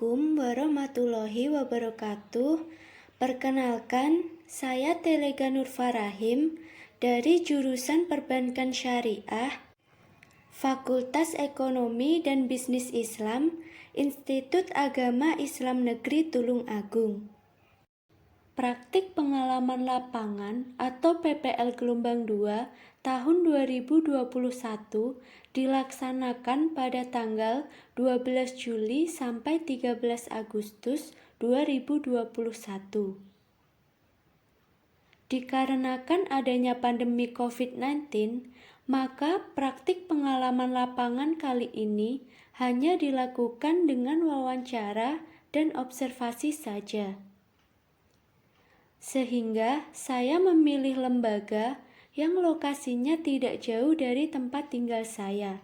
Assalamualaikum warahmatullahi wabarakatuh. Perkenalkan, saya Telega Nurfarahim dari jurusan Perbankan Syariah, Fakultas Ekonomi dan Bisnis Islam, Institut Agama Islam Negeri Tulung Agung. Praktik pengalaman lapangan atau PPL gelombang 2 tahun 2021 dilaksanakan pada tanggal 12 Juli sampai 13 Agustus 2021. Dikarenakan adanya pandemi COVID-19, maka praktik pengalaman lapangan kali ini hanya dilakukan dengan wawancara dan observasi saja. Sehingga saya memilih lembaga yang lokasinya tidak jauh dari tempat tinggal saya,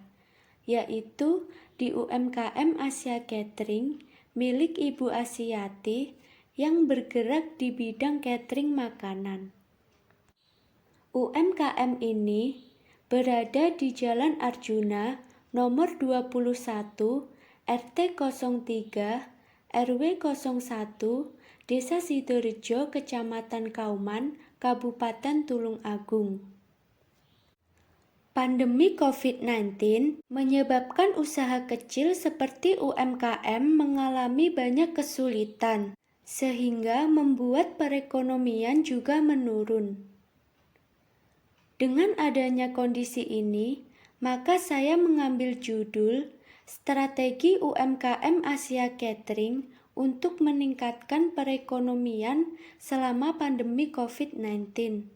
yaitu di UMKM Asia Catering milik Ibu Asiyati yang bergerak di bidang catering makanan. UMKM ini berada di Jalan Arjuna nomor 21 RT 03 RW 01 Desa Sidorejo, Kecamatan Kauman, Kabupaten Tulung Agung. Pandemi COVID-19 menyebabkan usaha kecil seperti UMKM mengalami banyak kesulitan, sehingga membuat perekonomian juga menurun. Dengan adanya kondisi ini, maka saya mengambil judul Strategi UMKM Asia Catering untuk meningkatkan perekonomian selama pandemi COVID-19.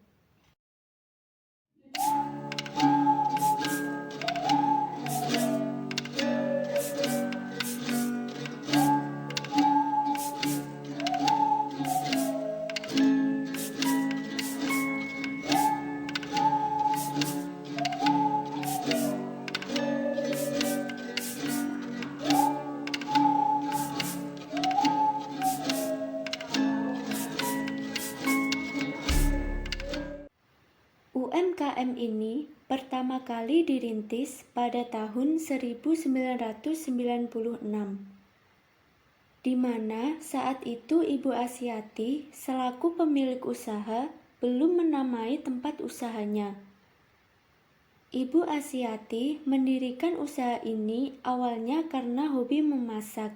UMKM ini pertama kali dirintis pada tahun 1996, di mana saat itu Ibu Asiyati selaku pemilik usaha belum menamai tempat usahanya. Ibu Asiyati mendirikan usaha ini awalnya karena hobi memasak,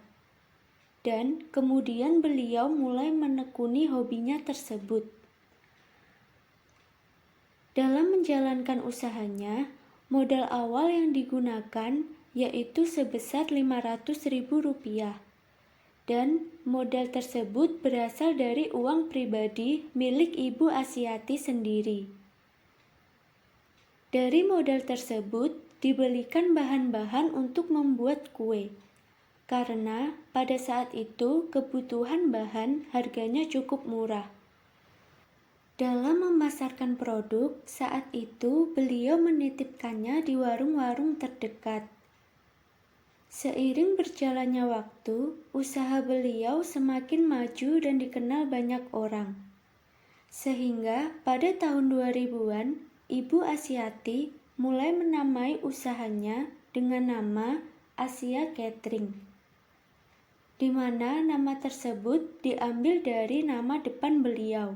dan kemudian beliau mulai menekuni hobinya tersebut. Dalam menjalankan usahanya, modal awal yang digunakan yaitu sebesar Rp500.000, dan modal tersebut berasal dari uang pribadi milik Ibu Asiyati sendiri. Dari modal tersebut dibelikan bahan-bahan untuk membuat kue, karena pada saat itu kebutuhan bahan harganya cukup murah. Dalam memasarkan produk, saat itu beliau menitipkannya di warung-warung terdekat. Seiring berjalannya waktu, usaha beliau semakin maju dan dikenal banyak orang. Sehingga pada tahun 2000-an, Ibu Asiyati mulai menamai usahanya dengan nama Asia Catering, di mana nama tersebut diambil dari nama depan beliau.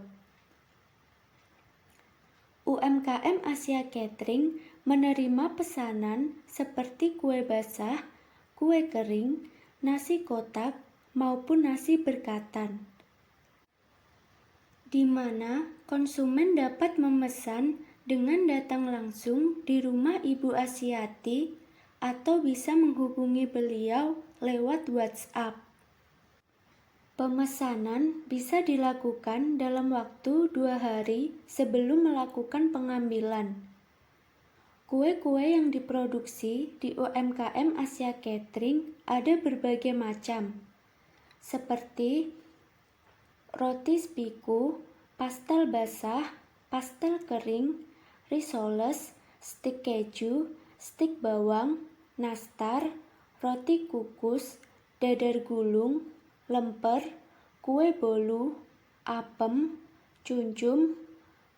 UMKM Asia Catering menerima pesanan seperti kue basah, kue kering, nasi kotak, maupun nasi berkatan, di mana konsumen dapat memesan dengan datang langsung di rumah Ibu Asiyati atau bisa menghubungi beliau lewat WhatsApp. Pemesanan bisa dilakukan dalam waktu 2 hari sebelum melakukan pengambilan. Kue-kue yang diproduksi di UMKM Asia Catering ada berbagai macam, seperti roti spiku, pastel basah, pastel kering, risoles, stik keju, stik bawang, nastar, roti kukus, dadar gulung, lemper, kue bolu, apem, cuncum,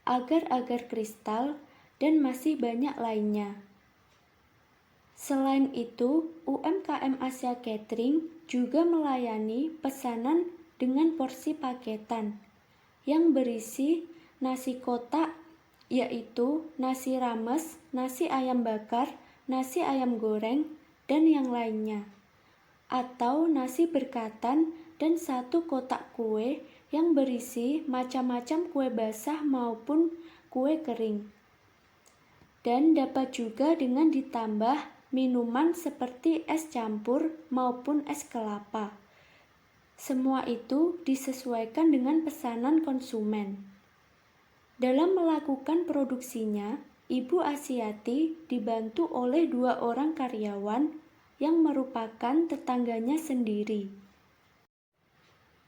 agar-agar kristal, dan masih banyak lainnya. Selain itu, UMKM Asia Catering juga melayani pesanan dengan porsi paketan yang berisi nasi kotak, yaitu nasi rames, nasi ayam bakar, nasi ayam goreng, dan yang lainnya, atau nasi berkatan dan satu kotak kue yang berisi macam-macam kue basah maupun kue kering. Dan dapat juga dengan ditambah minuman seperti es campur maupun es kelapa. Semua itu disesuaikan dengan pesanan konsumen. Dalam melakukan produksinya, Ibu Asyati dibantu oleh 2 orang karyawan yang merupakan tetangganya sendiri.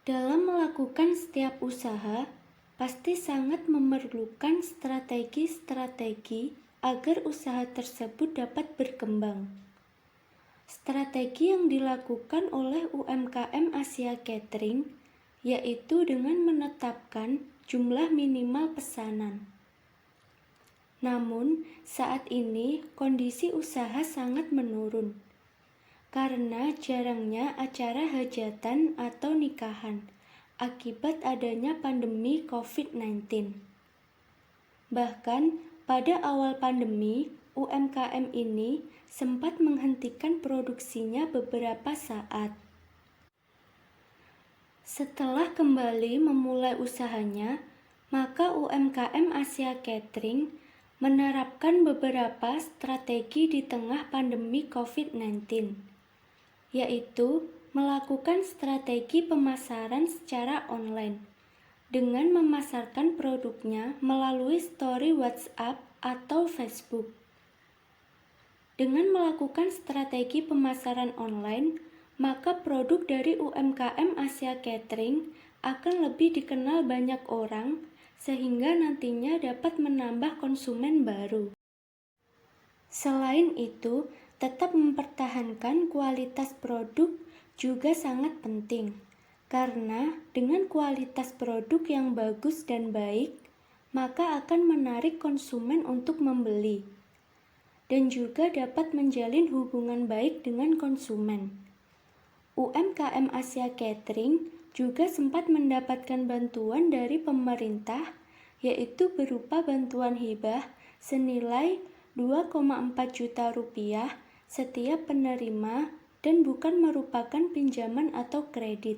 Dalam melakukan setiap usaha, pasti sangat memerlukan strategi-strategi agar usaha tersebut dapat berkembang. Strategi yang dilakukan oleh UMKM Asia Catering yaitu dengan menetapkan jumlah minimal pesanan. Namun, saat ini kondisi usaha sangat menurun karena jarangnya acara hajatan atau nikahan akibat adanya pandemi COVID-19. Bahkan, pada awal pandemi, UMKM ini sempat menghentikan produksinya beberapa saat. Setelah kembali memulai usahanya, maka UMKM Asia Catering menerapkan beberapa strategi di tengah pandemi COVID-19, yaitu melakukan strategi pemasaran secara online dengan memasarkan produknya melalui story WhatsApp atau Facebook. Dengan melakukan strategi pemasaran online, maka produk dari UMKM Asia Catering akan lebih dikenal banyak orang sehingga nantinya dapat menambah konsumen baru. Selain itu, tetap mempertahankan kualitas produk juga sangat penting. Karena dengan kualitas produk yang bagus dan baik, maka akan menarik konsumen untuk membeli dan juga dapat menjalin hubungan baik dengan konsumen. UMKM Asia Catering juga sempat mendapatkan bantuan dari pemerintah, yaitu berupa bantuan hibah senilai 2,4 juta rupiah setiap penerima dan bukan merupakan pinjaman atau kredit,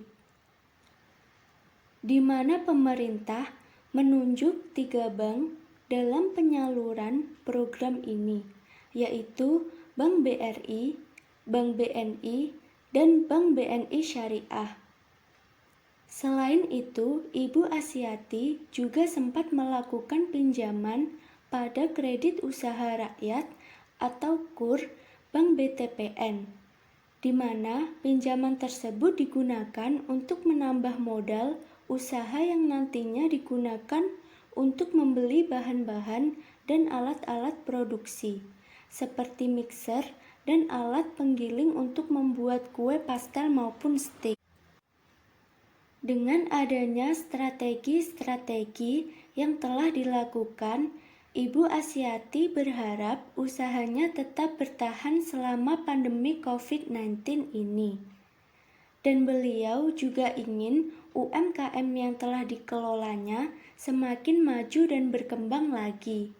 di mana pemerintah menunjuk 3 bank dalam penyaluran program ini, yaitu Bank BRI, Bank BNI, dan Bank BNI Syariah. Selain itu, Ibu Asyati juga sempat melakukan pinjaman pada kredit usaha rakyat atau KUR Bank BTPN, di mana pinjaman tersebut digunakan untuk menambah modal usaha yang nantinya digunakan untuk membeli bahan-bahan dan alat-alat produksi, seperti mixer dan alat penggiling untuk membuat kue pastel maupun stik. Dengan adanya strategi-strategi yang telah dilakukan, Ibu Asyati berharap usahanya tetap bertahan selama pandemi COVID-19 ini. Dan beliau juga ingin UMKM yang telah dikelolanya semakin maju dan berkembang lagi.